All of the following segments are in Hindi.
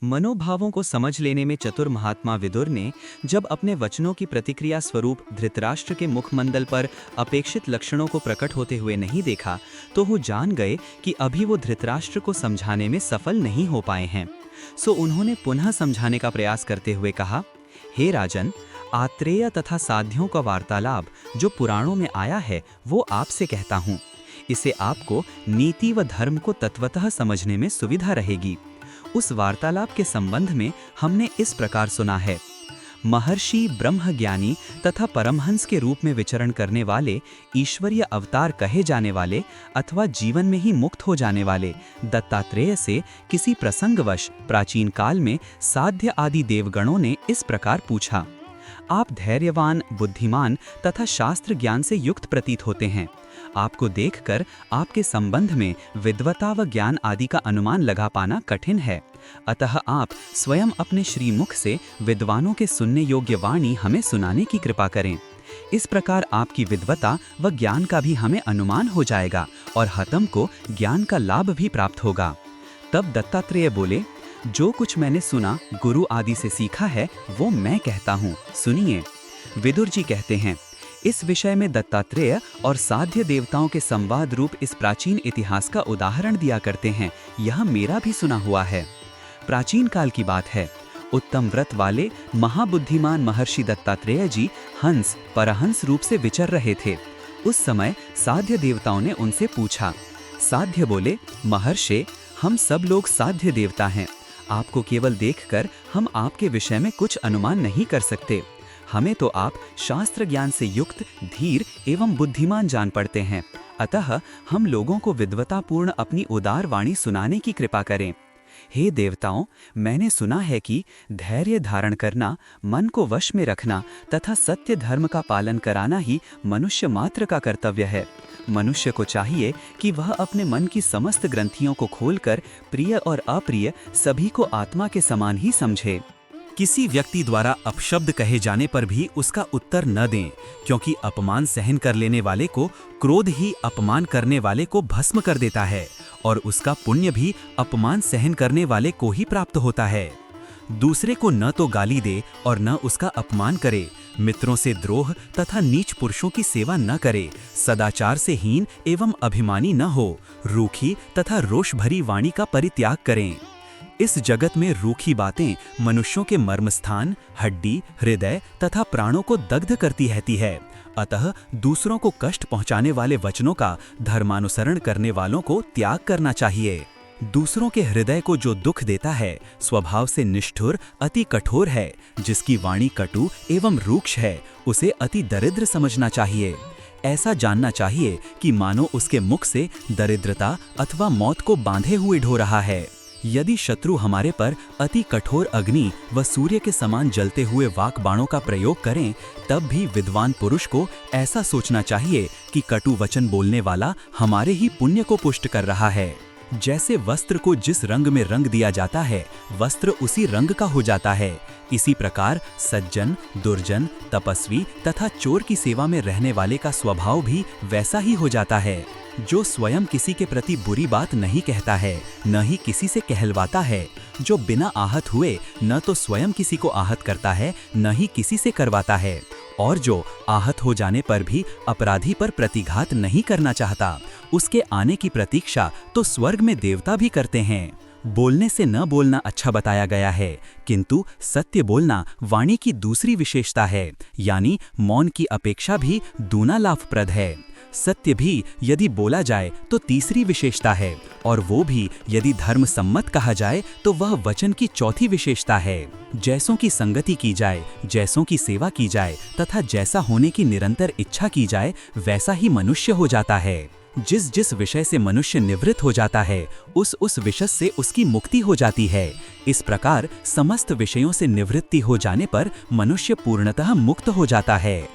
मनोभावों को समझ लेने में चतुर महात्मा विदुर ने जब अपने वचनों की प्रतिक्रिया स्वरूप धृतराष्ट्र के मुखमंडल पर अपेक्षित लक्षणों को प्रकट होते हुए नहीं देखा, तो वो जान गए कि अभी वो धृतराष्ट्र को समझाने में सफल नहीं हो पाए हैं। सो उन्होंने पुनः समझाने का प्रयास करते हुए कहा, हे राजन, आत्रेय तथा साध्यों का वार्तालाप जो पुराणों में आया है वो आपसे कहता हूँ। इसे आपको नीति व धर्म को तत्वतः समझने में सुविधा रहेगी। उस वार्तालाप के संबंध में हमने इस प्रकार सुना है। महर्षि ब्रह्मज्ञानी तथा परमहंस के रूप में विचरण करने वाले, ईश्वरीय अवतार कहे जाने वाले अथवा जीवन में ही मुक्त हो जाने वाले दत्तात्रेय से किसी प्रसंगवश प्राचीन काल में साध्य आदि देवगणों ने इस प्रकार पूछा, आप धैर्यवान, बुद्धिमान तथा शास्त्र ज्ञान से युक्त प्रतीत होते हैं। आपको देखकर आपके संबंध में विद्वता व ज्ञान आदि का अनुमान लगा पाना कठिन है। अतः आप स्वयं अपने श्रीमुख से विद्वानों के सुनने योग्य वाणी हमें सुनाने की कृपा करें। इस प्रकार आपकी विद्वता व ज्ञान का भी हमें अनुमान हो जाएगा और हतम को ज्ञान का लाभ भी प्राप्त होगा। तब दत्तात्रेय बोले, जो कुछ मैंने सुना गुरु आदि से सीखा है वो मैं कहता हूँ, सुनिए। विदुर जी कहते हैं, इस विषय में दत्तात्रेय और साध्य देवताओं के संवाद रूप इस प्राचीन इतिहास का उदाहरण दिया करते हैं। यह मेरा भी सुना हुआ है। प्राचीन काल की बात है। उत्तम व्रत वाले महाबुद्धिमान महर्षि दत्तात्रेय जी हंस परहंस रूप से विचर रहे थे। उस समय साध्य देवताओं ने उनसे पूछा। साध्य बोले, महर्षि, हम सब लोग साध्य देवता हैं। आपको केवल देखकर हम आपके विषय में कुछ अनुमान नहीं कर सकते। हमें तो आप शास्त्र ज्ञान से युक्त, धीर एवं बुद्धिमान जान पड़ते हैं। अतः हम लोगों को विद्वतापूर्ण अपनी उदार वाणी सुनाने की कृपा करें। हे देवताओं, मैंने सुना है कि धैर्य धारण करना, मन को वश में रखना तथा सत्य धर्म का पालन कराना ही मनुष्य मात्र का कर्तव्य है। मनुष्य को चाहिए कि वह अपने मन की समस्त ग्रंथियों को खोलकर प्रिय और अप्रिय सभी को आत्मा के समान ही समझे। किसी व्यक्ति द्वारा अपशब्द कहे जाने पर भी उसका उत्तर न दें, क्योंकि अपमान सहन कर लेने वाले को क्रोध ही अपमान करने वाले को भस्म कर देता है और उसका पुण्य भी अपमान सहन करने वाले को ही प्राप्त होता है। दूसरे को न तो गाली दे और न उसका अपमान करे। मित्रों से द्रोह तथा नीच पुरुषों की सेवा न करे। सदाचार से हीन एवं अभिमानी न हो। रूखी तथा रोष भरी वाणी का परित्याग करें। इस जगत में रूखी बातें मनुष्यों के मर्मस्थान, हड्डी, हृदय तथा प्राणों को दग्ध करती रहती है। अतः दूसरों को कष्ट पहुंचाने वाले वचनों का धर्मानुसरण करने वालों को त्याग करना चाहिए। दूसरों के हृदय को जो दुख देता है, स्वभाव से निष्ठुर, अति कठोर है। जिसकी वाणी कटु एवं रूक्ष है, उसे अति दरिद्र समझना चाहिए। ऐसा जानना चाहिए कि मानो उसके मुख से दरिद्रता अथवा मौत को बांधे हुए ढो रहा है। यदि शत्रु हमारे पर अति कठोर अग्नि व सूर्य के समान जलते हुए वाक बाणों का प्रयोग करें, तब भी विद्वान पुरुष को ऐसा सोचना चाहिए कि कटु वचन बोलने वाला हमारे ही पुण्य को पुष्ट कर रहा है। जैसे वस्त्र को जिस रंग में रंग दिया जाता है, वस्त्र उसी रंग का हो जाता है। इसी प्रकार सज्जन, दुर्जन, तपस्वी तथा चोर की सेवा में रहने वाले का स्वभाव भी वैसा ही हो जाता है। जो स्वयं किसी के प्रति बुरी बात नहीं कहता है, न ही किसी से कहलवाता है, जो बिना आहत हुए न तो स्वयं किसी को आहत करता है, न ही किसी से करवाता है, और जो आहत हो जाने पर भी अपराधी पर प्रतिघात नहीं करना चाहता, उसके आने की प्रतीक्षा तो स्वर्ग में देवता भी करते हैं। बोलने से न बोलना अच्छा बताया गया है, किंतु सत्य बोलना वाणी की दूसरी विशेषता है, यानी मौन की अपेक्षा भी दूना लाभप्रद है। सत्य भी यदि बोला जाए तो तीसरी विशेषता है, और वो भी यदि धर्म सम्मत कहा जाए तो वह वचन की चौथी विशेषता है। जैसों की संगति की जाए, जैसों की सेवा की जाए तथा जैसा होने की निरंतर इच्छा की जाए, वैसा ही मनुष्य हो जाता है। जिस जिस विषय से मनुष्य निवृत्त हो जाता है, उस विषय से उसकी मुक्ति हो जाती है। इस प्रकार समस्त विषयों से निवृत्ति हो जाने पर मनुष्य पूर्णतः मुक्त हो जाता है।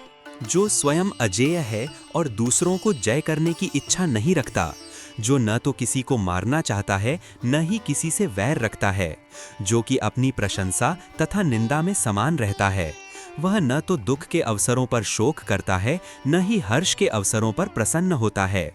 जो स्वयं अजेय है और दूसरों को जय करने की इच्छा नहीं रखता, जो न तो किसी को मारना चाहता है, न ही किसी से वैर रखता है, जो कि अपनी प्रशंसा तथा निंदा में समान रहता है, वह न तो दुख के अवसरों पर शोक करता है, न ही हर्ष के अवसरों पर प्रसन्न होता है।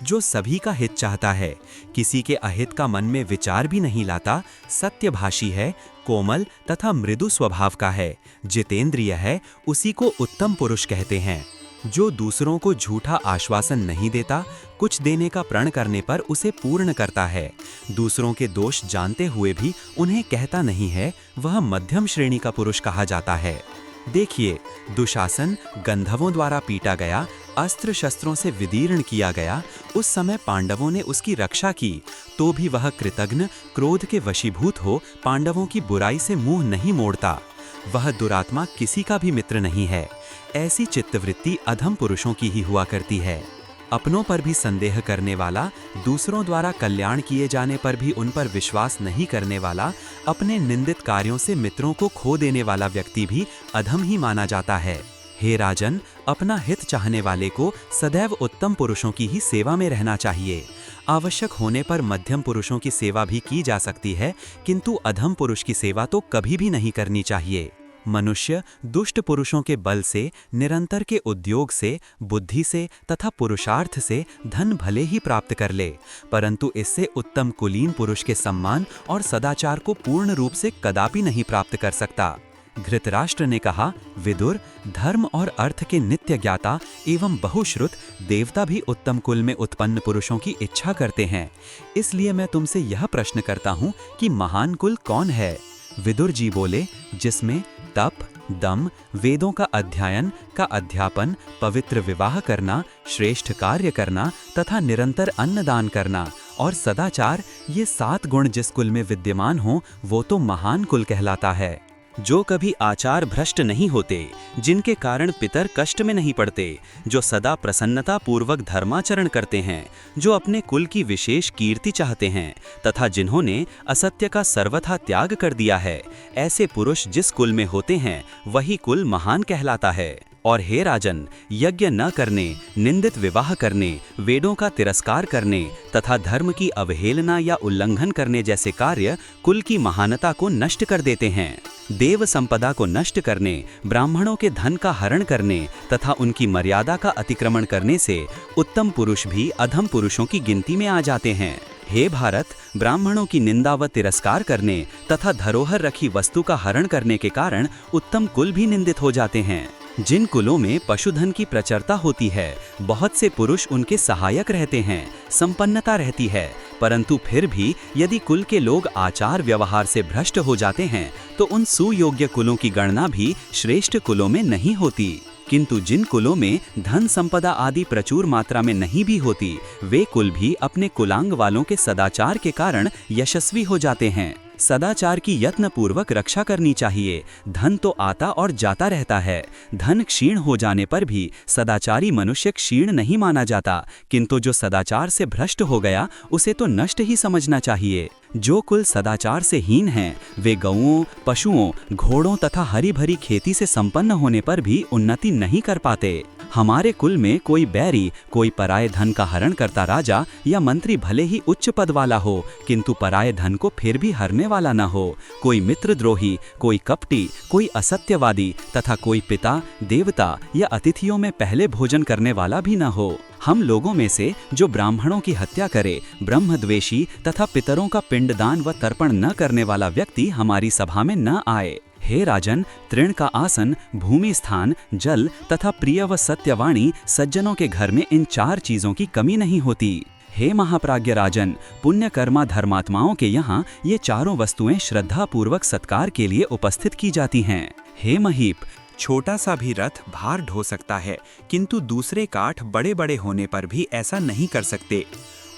जो सभी का हित चाहता है, किसी के अहित का मन में विचार भी नहीं लाता, सत्यभाषी है, कोमल तथा मृदु स्वभाव का है, जितेंद्रिय है, उसी को उत्तम पुरुष कहते हैं। जो दूसरों को झूठा आश्वासन नहीं देता, कुछ देने का प्रण करने पर उसे पूर्ण करता है, दूसरों के दोष जानते हुए भी उन्हें कहता नहीं है, वह मध्यम श्रेणी का पुरुष कहा जाता है। देखिए, दुशासन गंधर्वों द्वारा पीटा गया, अस्त्र शस्त्रों से विदीर्ण किया गया। उस समय पांडवों ने उसकी रक्षा की, तो भी वह कृतघ्न, क्रोध के वशीभूत हो पांडवों की बुराई से मुंह नहीं मोड़ता। वह दुरात्मा किसी का भी मित्र नहीं है। ऐसी चित्तवृत्ति अधम पुरुषों की ही हुआ करती है। अपनों पर भी संदेह करने वाला, दूसरों द्वारा कल्याण किए जाने पर भी उन पर विश्वास नहीं करने वाला, अपने निंदित कार्यों से मित्रों को खो देने वाला व्यक्ति भी अधम ही माना जाता है। हे राजन, अपना हित चाहने वाले को सदैव उत्तम पुरुषों की ही सेवा में रहना चाहिए। आवश्यक होने पर मध्यम पुरुषों की सेवा भी की जा सकती है, किंतु अधम पुरुष की सेवा तो कभी भी नहीं करनी चाहिए। मनुष्य दुष्ट पुरुषों के बल से, निरंतर के उद्योग से, बुद्धि से तथा पुरुषार्थ से धन भले ही प्राप्त कर ले, परंतु इससे उत्तम कुलीन पुरुष के सम्मान और सदाचार को पूर्ण रूप से कदापि नहीं प्राप्त कर सकता। धृतराष्ट्र ने कहा, विदुर, धर्म और अर्थ के नित्य ज्ञाता एवं बहुश्रुत देवता भी उत्तम कुल में उत्पन्न पुरुषों की इच्छा करते हैं। इसलिए मैं तुमसे यह प्रश्न करता हूँ कि महान कुल कौन है? विदुर जी बोले, जिसमें तप, दम, वेदों का अध्ययन का अध्यापन, पवित्र विवाह करना, श्रेष्ठ कार्य करना तथा निरंतर अन्नदान करना और सदाचार, ये 7 गुण जिस कुल में विद्यमान हो, वो तो महान कुल कहलाता है। जो कभी आचार भ्रष्ट नहीं होते, जिनके कारण पितर कष्ट में नहीं पड़ते, जो सदा प्रसन्नता पूर्वक धर्माचरण करते हैं, जो अपने कुल की विशेष कीर्ति चाहते हैं तथा जिन्होंने असत्य का सर्वथा त्याग कर दिया है, ऐसे पुरुष जिस कुल में होते हैं वही कुल महान कहलाता है। और हे राजन, यज्ञ न करने, निंदित विवाह करने, वेदों का तिरस्कार करने तथा धर्म की अवहेलना या उल्लंघन करने जैसे कार्य कुल की महानता को नष्ट कर देते हैं। देव संपदा को नष्ट करने, ब्राह्मणों के धन का हरण करने तथा उनकी मर्यादा का अतिक्रमण करने से उत्तम पुरुष भी अधम पुरुषों की गिनती में आ जाते हैं। हे भारत, ब्राह्मणों की निंदा व तिरस्कार करने तथा धरोहर रखी वस्तु का हरण करने के कारण उत्तम कुल भी निंदित हो जाते हैं। जिन कुलों में पशुधन की प्रचुरता होती है, बहुत से पुरुष उनके सहायक रहते हैं, संपन्नता रहती है, परंतु फिर भी यदि कुल के लोग आचार व्यवहार से भ्रष्ट हो जाते हैं तो उन सुयोग्य कुलों की गणना भी श्रेष्ठ कुलों में नहीं होती। किंतु जिन कुलों में धन संपदा आदि प्रचुर मात्रा में नहीं भी होती, वे कुल भी अपने कुलांग वालों के सदाचार के कारण यशस्वी हो जाते हैं। सदाचार की यत्नपूर्वक रक्षा करनी चाहिए। धन तो आता और जाता रहता है। धन क्षीण हो जाने पर भी सदाचारी मनुष्य क्षीण नहीं माना जाता, किंतु जो सदाचार से भ्रष्ट हो गया उसे तो नष्ट ही समझना चाहिए। जो कुल सदाचार से हीन हैं, वे गौओं, पशुओं, घोड़ों तथा हरी भरी खेती से संपन्न होने पर भी उन्नति नहीं कर पाते। हमारे कुल में कोई बैरी, कोई पराये धन का हरण करता राजा या मंत्री भले ही उच्च पद वाला हो, किंतु पराये धन को फिर भी हरने वाला न हो। कोई मित्रद्रोही, कोई कपटी, कोई असत्यवादी तथा कोई पिता, देवता या अतिथियों में पहले भोजन करने वाला भी न हो। हम लोगों में से जो ब्राह्मणों की हत्या करे, ब्रह्मद्वेषी तथा पितरों का पिंडदान व तर्पण न करने वाला व्यक्ति हमारी सभा में न आए। हे राजन, तृण का आसन, भूमि स्थान, जल तथा प्रिय व सत्यवाणी सज्जनों के घर में इन 4 चीजों की कमी नहीं होती। हे महाप्राज्य राजन, पुण्य कर्मा धर्मात्माओं के यहाँ ये चारों वस्तुएं श्रद्धा पूर्वक सत्कार के लिए उपस्थित की जाती हैं। हे महीप, छोटा सा भी रथ भार ढो सकता है, किंतु दूसरे काठ बड़े बड़े होने पर भी ऐसा नहीं कर सकते।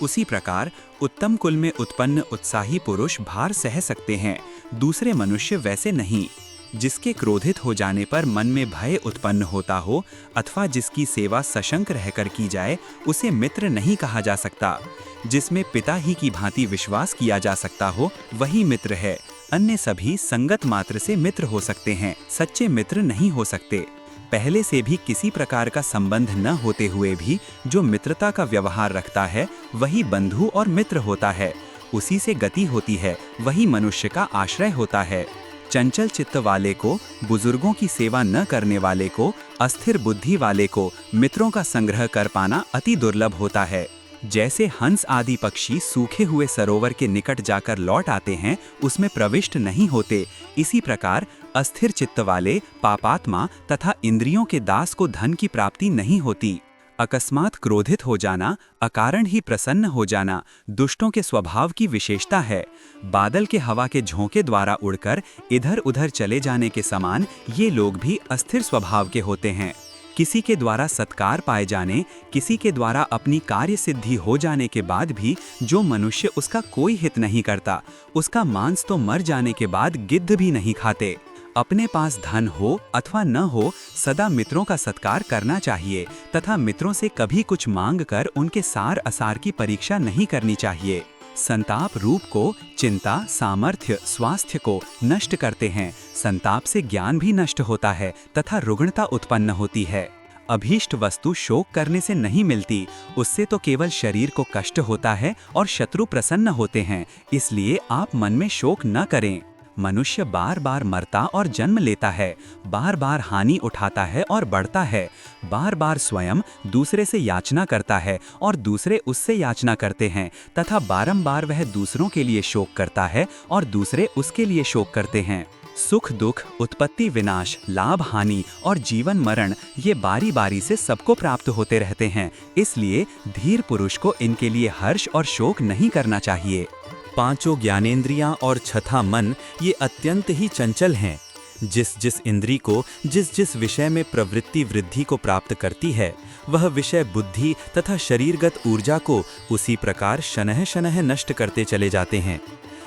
उसी प्रकार उत्तम कुल में उत्पन्न उत्साही पुरुष भार सह सकते हैं, दूसरे मनुष्य वैसे नहीं। जिसके क्रोधित हो जाने पर मन में भय उत्पन्न होता हो अथवा जिसकी सेवा सशंक रहकर की जाए, उसे मित्र नहीं कहा जा सकता। जिसमें पिता ही की भांति विश्वास किया जा सकता हो, वही मित्र है। अन्य सभी संगत मात्र से मित्र हो सकते हैं, सच्चे मित्र नहीं हो सकते। पहले से भी किसी प्रकार का संबंध न होते हुए भी जो मित्रता का व्यवहार रखता है, वही बंधु और मित्र होता है। उसी से गति होती है, वही मनुष्य का आश्रय होता है। चंचल चित्त वाले को, बुजुर्गों की सेवा न करने वाले को, अस्थिर बुद्धि वाले को मित्रों का संग्रह कर पाना अति दुर्लभ होता है। जैसे हंस आदि पक्षी सूखे हुए सरोवर के निकट जाकर लौट आते हैं, उसमें प्रविष्ट नहीं होते, इसी प्रकार अस्थिर चित्त वाले, पापात्मा तथा इंद्रियों के दास को धन की प्राप्ति नहीं होती। अकस्मात क्रोधित हो जाना, अकारण ही प्रसन्न हो जाना दुष्टों के स्वभाव की विशेषता है। बादल के हवा के झोंके द्वारा उड़कर इधर उधर चले जाने के समान ये लोग भी अस्थिर स्वभाव के होते हैं। किसी के द्वारा सत्कार पाए जाने, किसी के द्वारा अपनी कार्य सिद्धि हो जाने के बाद भी जो मनुष्य उसका कोई हित नहीं करता, उसका मांस तो मर जाने के बाद गिद्ध भी नहीं खाते। अपने पास धन हो अथवा न हो, सदा मित्रों का सत्कार करना चाहिए तथा मित्रों से कभी कुछ मांग कर उनके सार असार की परीक्षा नहीं करनी चाहिए। संताप रूप को, चिंता, सामर्थ्य, स्वास्थ्य को नष्ट करते हैं। संताप से ज्ञान भी नष्ट होता है तथा रुग्णता उत्पन्न होती है। अभीष्ट वस्तु शोक करने से नहीं मिलती, उससे तो केवल शरीर को कष्ट होता है और शत्रु प्रसन्न होते हैं। इसलिए आप मन में शोक न करें। मनुष्य बार बार मरता और जन्म लेता है, बार बार हानि उठाता है और बढ़ता है, बार बार स्वयं दूसरे से याचना करता है और दूसरे उससे याचना करते हैं तथा बारंबार वह दूसरों के लिए शोक करता है और दूसरे उसके लिए शोक करते हैं। सुख दुख, उत्पत्ति विनाश, लाभ हानि और जीवन मरण ये बारी बारी से सबको प्राप्त होते रहते हैं। इसलिए धीर पुरुष को इनके लिए हर्ष और शोक नहीं करना चाहिए। पांचों ज्ञानेंद्रियां और छठा मन ये अत्यंत ही चंचल हैं। जिस जिस इंद्री को जिस जिस विषय में प्रवृत्ति वृद्धि को प्राप्त करती है, वह विषय बुद्धि तथा शरीरगत ऊर्जा को उसी प्रकार शनह शनह नष्ट करते चले जाते हैं।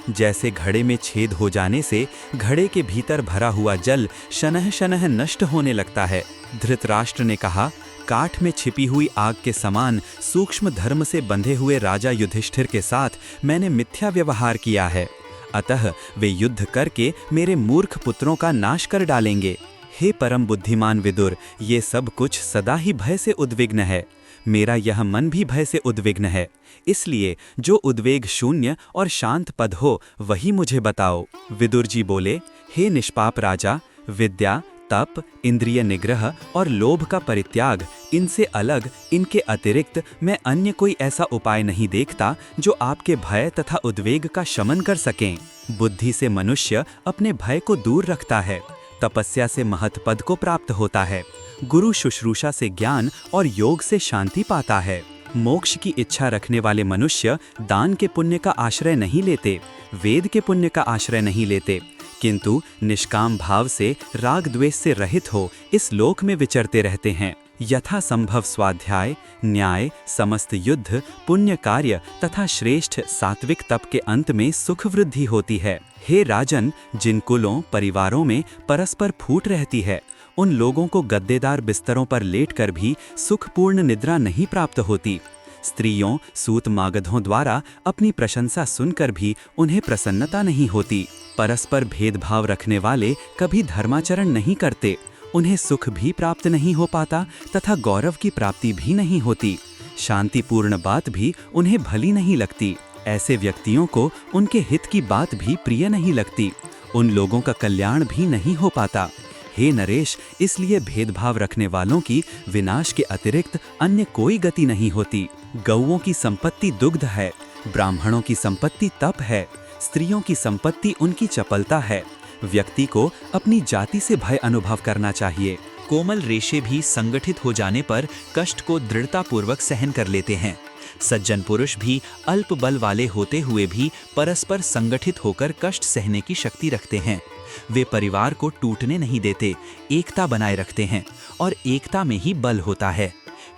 जैसे घड़े में छेद हो जाने से घड़े के भीतर भरा हुआ जल शनह शनह नष्ट होने लगता है। धृतराष्ट्र ने कहा, काठ में छिपी हुई आग के समान सूक्ष्म धर्म से बंधे हुए राजा युधिष्ठिर के साथ मैंने मिथ्या व्यवहार किया है, अतः वे युद्ध करके मेरे मूर्ख पुत्रों का नाश कर डालेंगे। हे परम बुद्धिमान विदुर, ये सब कुछ सदा ही भय से उद्विग्न है। मेरा यह मन भी भय से उद्विग्न है। इसलिए जो उद्वेग शून्य और शांत पद हो वही मुझे बताओ। विदुर जी बोले, हे निष्पाप राजा, विद्या, तप, इंद्रिय निग्रह और लोभ का परित्याग, इनसे अलग, इनके अतिरिक्त मैं अन्य कोई ऐसा उपाय नहीं देखता जो आपके भय तथा उद्वेग का शमन कर सकें। बुद्धि से मनुष्य अपने भय को दूर रखता है, तपस्या से महत्पद को प्राप्त होता है, गुरु शुश्रूषा से ज्ञान और योग से शांति पाता है। मोक्ष की इच्छा रखने वाले मनुष्य दान के पुण्य का आश्रय नहीं लेते, वेद के पुण्य का आश्रय नहीं लेते, किंतु निष्काम भाव से राग द्वेष से रहित हो इस लोक में विचरते रहते हैं। यथा संभव स्वाध्याय, न्याय, समस्त युद्ध, पुण्य कार्य तथा श्रेष्ठ सात्विक तप के अंत में सुख वृद्धि होती है। हे राजन, जिन कुलों परिवारों में परस्पर फूट रहती है, उन लोगों को गद्देदार बिस्तरों पर लेटकर भी सुखपूर्ण निद्रा नहीं प्राप्त होती। स्त्रियों सूत मागधों द्वारा अपनी प्रशंसा सुनकर भी उन्हें प्रसन्नता नहीं होती। परस्पर भेदभाव रखने वाले कभी धर्माचरण नहीं करते, उन्हें सुख भी प्राप्त नहीं हो पाता तथा गौरव की प्राप्ति भी नहीं होती। शांतिपूर्ण बात भी उन्हें भली नहीं लगती। ऐसे व्यक्तियों को उनके हित की बात भी प्रिय नहीं लगती, उन लोगों का कल्याण भी नहीं हो पाता। हे नरेश, इसलिए भेदभाव रखने वालों की विनाश के अतिरिक्त अन्य कोई गति नहीं होती। गौओं की संपत्ति दुग्ध है, ब्राह्मणों की संपत्ति तप है, स्त्रियों की संपत्ति उनकी चपलता है। व्यक्ति को अपनी जाति से भय अनुभव करना चाहिए। कोमल रेशे भी संगठित हो जाने पर कष्ट को दृढ़तापूर्वक सहन कर लेते हैं। सज्जन पुरुष भी अल्प बल वाले होते हुए भी परस्पर संगठित होकर कष्ट सहने की शक्ति रखते हैं। वे परिवार को टूटने नहीं देते, एकता बनाए रखते हैं और एकता में ही बल होता है।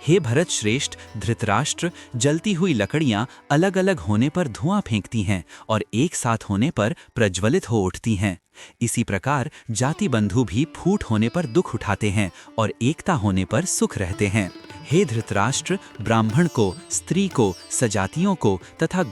हे भरत श्रेष्ठ, धृतराष्ट्र, जलती हुई लकड़ियां अलग अलग होने पर धुआं फेंकती हैं और एक साथ होने पर प्रज्वलित हो उठती हैं। इसी प्रकार जाति बंधु भी फूट होने पर दुख उठाते हैं और एकता होने पर सुख रहते हैं। हे धृतराष्ट्र, ब्राह्मण को, स्त्री को, सजातियों को तथा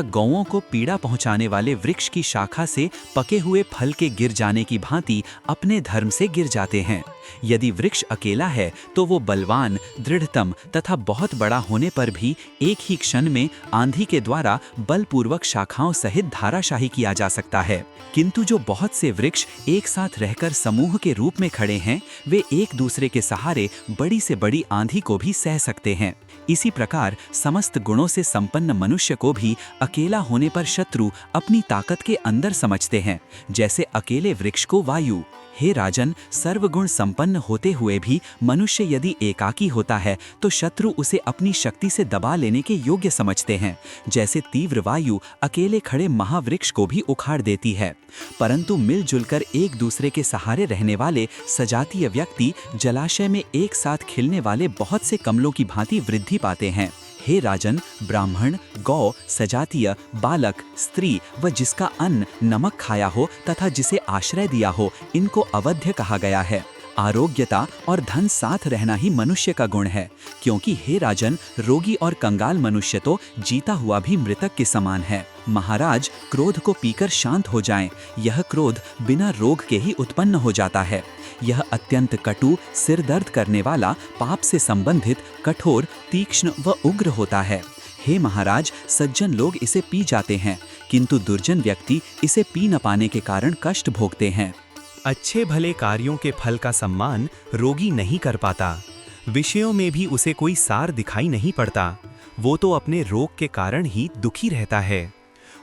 गौओं को पीड़ा पहुंचाने वाले वृक्ष की शाखा से पके हुए फल के गिर जाने की भांति अपने धर्म से गिर जाते हैं। यदि वृक्ष अकेला है तो वो बलवान, दृढ़तम तथा बहुत बड़ा होने पर भी एक ही क्षण में आंधी के द्वारा बलपूर्वक शाखाओं सहित धाराशाही किया जा सकता है। किंतु जो बहुत से वृक्ष एक साथ रहकर समूह के रूप में खड़े हैं, वे एक दूसरे के सहारे बड़ी से बड़ी आंधी को भी सह सकते हैं। इसी प्रकार समस्त गुणों से संपन्न मनुष्य को भी अकेला होने पर शत्रु अपनी ताकत के अंदर समझते हैं, जैसे अकेले वृक्ष को वायु। हे राजन, सर्वगुण संपन्न होते हुए भी मनुष्य यदि एकाकी होता है तो शत्रु उसे अपनी शक्ति से दबा लेने के योग्य समझते हैं, जैसे तीव्र वायु अकेले खड़े महावृक्ष को भी उखाड़ देती है। परंतु मिलजुल कर एक दूसरे के सहारे रहने वाले सजातीय व्यक्ति जलाशय में एक साथ खिलने वाले बहुत से कमलों की भांति वृद्धि पाते हैं। हे राजन, ब्राह्मण, गौ, सजातीय, बालक, स्त्री व जिसका अन्न नमक खाया हो तथा जिसे आश्रय दिया हो, इनको अवध्य कहा गया है। आरोग्यता और धन साथ रहना ही मनुष्य का गुण है, क्योंकि हे राजन, रोगी और कंगाल मनुष्य तो जीता हुआ भी मृतक के समान है। महाराज, क्रोध को पीकर शांत हो जाएं। यह क्रोध बिना रोग के ही उत्पन्न हो जाता है। यह अत्यंत कटु, सिर दर्द करने वाला, पाप से संबंधित, कठोर, तीक्ष्ण व उग्र होता है। हे महाराज, सज्जन लोग इसे पी जाते हैं, किंतु दुर्जन व्यक्ति इसे पी न पाने के कारण कष्ट भोगते हैं। अच्छे भले कार्यों के फल का सम्मान रोगी नहीं कर पाता। विषयों में भी उसे कोई सार दिखाई नहीं पड़ता। वो तो अपने रोग के कारण ही दुखी रहता है।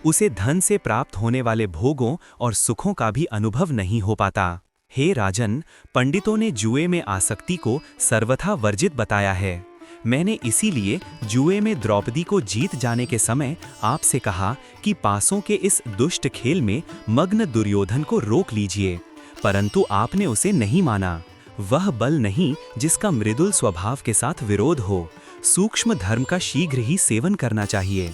उसे धन से प्राप्त होने वाले भोगों और सुखों का भी अनुभव नहीं हो पाता। हे राजन, पंडितों ने जुए में आसक्ति को सर्वथा वर्जित बताया है। मैंने इसीलिए जुए में द्रौपदी को जीत जाने के समय आपसे कहा कि पासों के इस दुष्ट खेल में मग्न दुर्योधन को रोक लीजिए, परंतु आपने उसे नहीं माना। वह बल नहीं जिसका मृदुल स्वभाव के साथ विरोध हो। सूक्ष्म धर्म का शीघ्र ही सेवन करना चाहिए।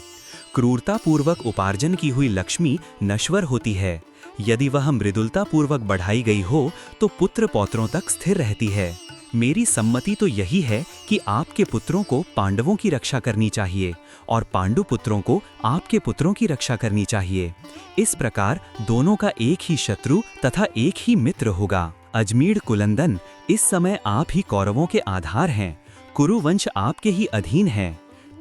क्रूरतापूर्वक उपार्जन की हुई लक्ष्मी नश्वर होती है। यदि वह मृदुलतापूर्वक बढ़ाई गई हो तो पुत्र पौत्रों तक स्थिर रहती है। मेरी सम्मति तो यही है कि आपके पुत्रों को पांडवों की रक्षा करनी चाहिए और पांडु पुत्रों को आपके पुत्रों की रक्षा करनी चाहिए। इस प्रकार दोनों का एक ही शत्रु तथा एक ही मित्र होगा। अजमीर कुलंदन, इस समय आप ही कौरवों के आधार हैं। कुरुवंश आपके ही अधीन है।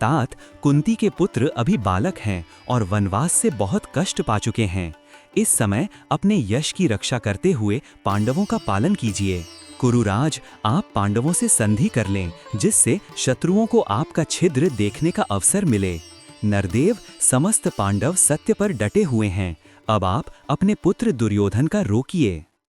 तात, कुंती के पुत्र अभी बालक हैं और वनवास से बहुत कष्ट पा चुके हैं। इस समय अपने यश की रक्षा करते हुए पांडवों का पालन कीजिए। कुरुराज, आप पांडवों से संधि कर लें, जिससे शत्रुओं को आपका छिद्र देखने का अवसर मिले। नरदेव, समस्त पांडव सत्य पर डटे हुए हैं। अब आप अपने पुत्र दुर्योधन का रोकिए।